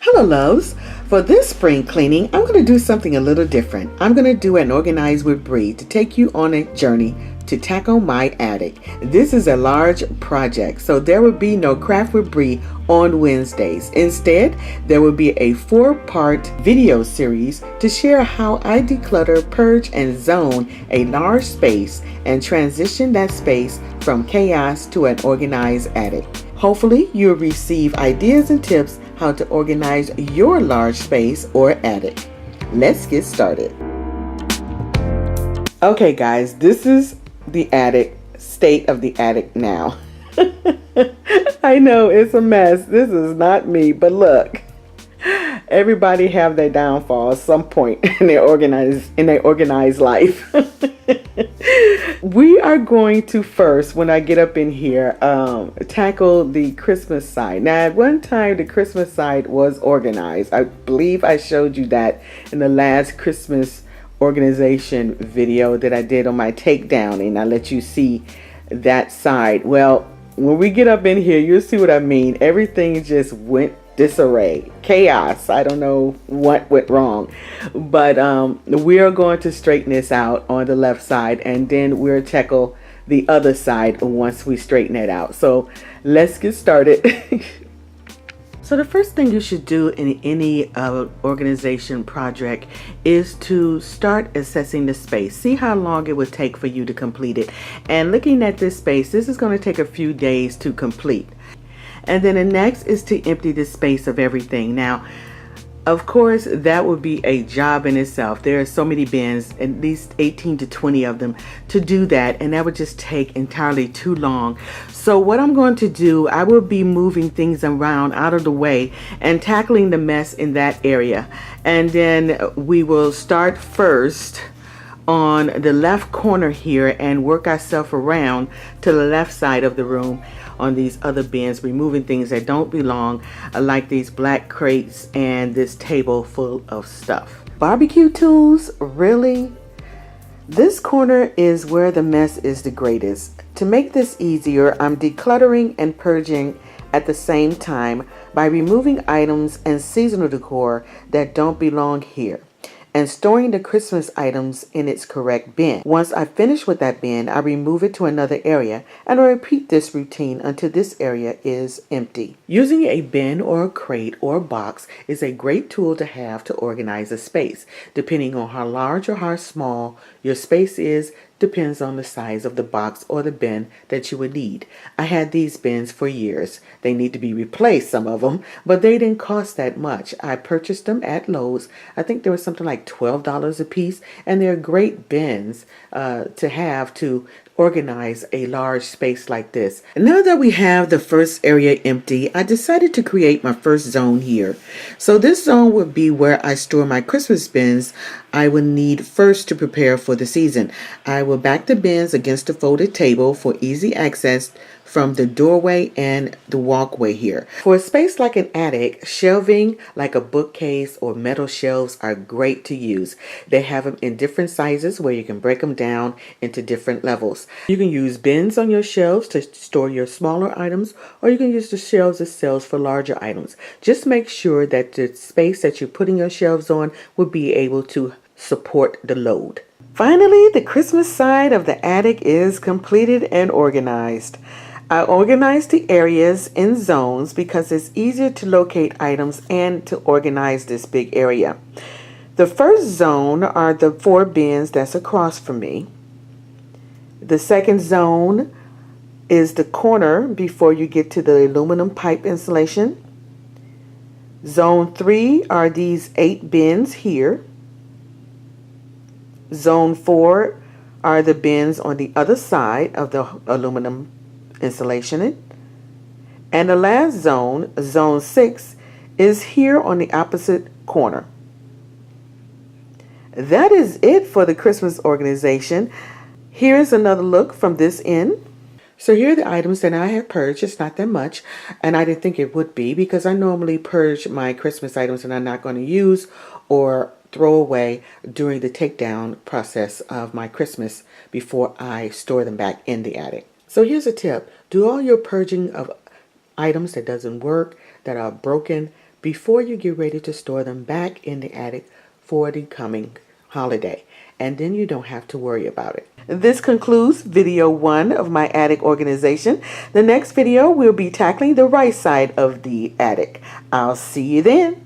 Hello loves! For this spring cleaning, I'm going to do something a little different. I'm going to do an Organize with BRE to take you on a journey to tackle my attic. This is a large project, so there will be no Craft with BRE on Wednesdays. Instead, there will be a 4-part video series to share how I declutter, purge, and zone a large space and transition that space from chaos to an organized attic. Hopefully, you'll receive ideas and tips how to organize your large space or attic. Let's get started. Okay guys, this is the attic, state of the attic now. I know it's a mess. This is not me, but look. Everybody have their downfall at some point in their organized life. We are going to first, when I get up in here, tackle the Christmas side. Now, at one time, the Christmas side was organized. I believe I showed you that in the last Christmas organization video that I did on my takedown, and I let you see that side. Well, when we get up in here, you'll see what I mean. Everything just went disarray, chaos. I don't know what went wrong, but we are going to straighten this out on the left side, and then we'll tackle the other side once we straighten it out. So let's get started. So the first thing you should do in any organization project is to start assessing the space. See how long it would take for you to complete it. And looking at this space, this is going to take a few days to complete. And then the next is to empty the space of everything. Now, of course, that would be a job in itself. There are so many bins, at least 18 to 20 of them, to do that, and that would just take entirely too long. So what I'm going to do, I will be moving things around out of the way and tackling the mess in that area. And then we will start first on the left corner here and work ourselves around to the left side of the room on these other bins, removing things that don't belong, like these black crates and this table full of stuff. Barbecue tools, really? This corner is where the mess is the greatest. To make this easier, I'm decluttering and purging at the same time by removing items and seasonal decor that don't belong here, and storing the Christmas items in its correct bin. Once I finish with that bin, I remove it to another area, and I repeat this routine until this area is empty. Using a bin or a crate or a box is a great tool to have to organize a space. Depending on how large or how small your space is, depends on the size of the box or the bin that you would need. I had these bins for years. They need to be replaced, some of them, but they didn't cost that much. I purchased them at Luvs. I think there was something like $12 a piece, and they're great bins to have to organize a large space like this. And now that we have the first area empty, I decided to create my first zone here. So this zone would be where I store my Christmas bins I would need first to prepare for the season. I will back the bins against a folded table for easy access from the doorway and the walkway here. For a space like an attic, shelving like a bookcase or metal shelves are great to use. They have them in different sizes where you can break them down into different levels. You can use bins on your shelves to store your smaller items, or you can use the shelves themselves for larger items. Just make sure that the space that you're putting your shelves on will be able to support the load. Finally, the Christmas side of the attic is completed and organized. I organized the areas in zones because it's easier to locate items and to organize this big area. The first zone are the 4 bins that's across from me. The second zone is the corner before you get to the aluminum pipe insulation. Zone 3 are these 8 bins here. Zone 4 are the bins on the other side of the aluminum insulation. And the last zone, zone 6, is here on the opposite corner. That is it for the Christmas organization. Here's another look from this end. So here are the items that I have purged. It's not that much, and I didn't think it would be because I normally purge my Christmas items that I'm not going to use or throw away during the takedown process of my Christmas before I store them back in the attic. So here's a tip. Do all your purging of items that doesn't work, that are broken, before you get ready to store them back in the attic for the coming holiday. And then you don't have to worry about it. This concludes video 1 of my attic organization. The next video we'll be tackling the right side of the attic. I'll see you then.